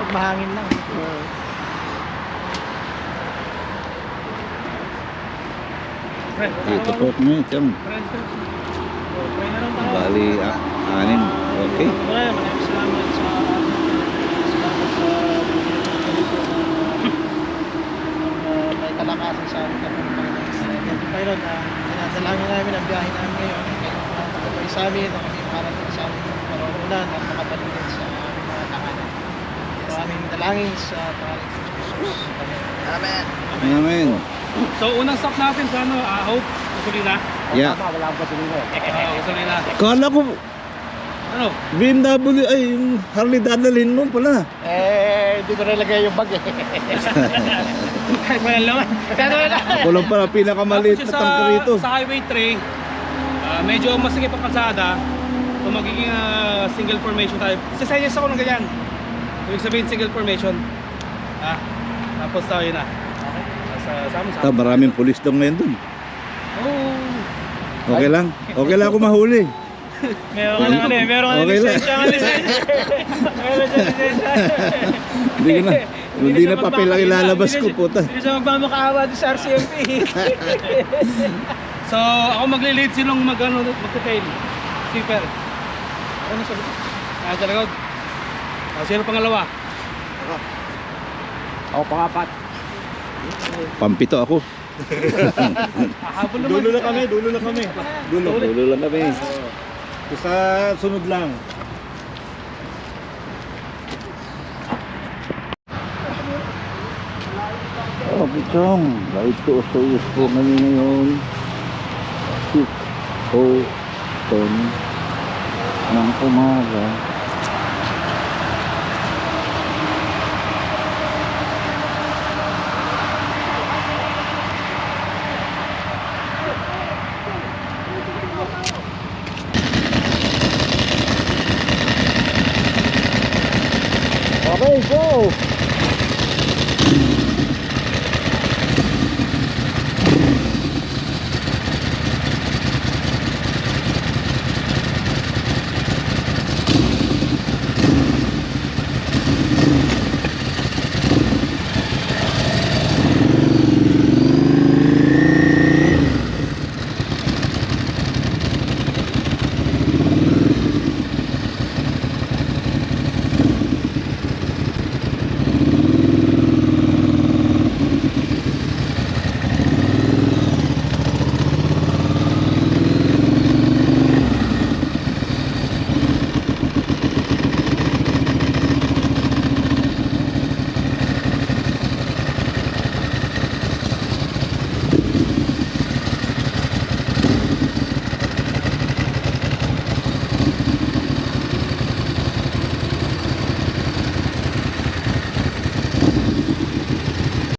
pag mahangin lang. Ito po kami, chum. Bali, anim. Okay. Maraming salamat sa may kalakasan sa amin kami ng Panginoon na dinadalangin namin ang biyahe namin ngayon. Kaya sa amin na kami makarating sa aming paroonan at makapalitin sa aming mga tahanan. Ito aming dalangin sa pangalan ng Jesus. Amen. Amen. So unang stop natin sa ano, Hope, gasolina. Yeah. Wala akong gasolina. Gasolina. Kala ko, Ano? BMW, ay, yung Harley dadalhin mo pala. Hindi ko nilagay yung bag eh. Walang laman. Ako lang pala pinakamaliit na tangka rito. Sa Highway 3, medyo masikip ang kalsada. So magiging single formation tayo. Sa senyas ako ng ganyan. Ibig sabihin single formation. Tapos tayo na. Sama. Maraming pulis daw ngayon dun. Oh. Okay lang? Okay lang ako mahuli. Meron ka lang meron ka lang Okay lang. lisensya. Meron siya lisensya. Hindi na papel ang ilalabas ko, puta. Hindi siya magmamakaawa doon sa RCMP. So ako magle-lead silong mag-tail. Sweeper. Ano sabi ko? Talagod. Sino pangalawa? Ako pangapat. Pampito ako. Habol naman. Dulo na kami. Dulo lang kami. Sa sunod lang. Oh, Pichong. Bait ko sa uyos po kami ngayon. 6:10 ng umaga. Okay, go!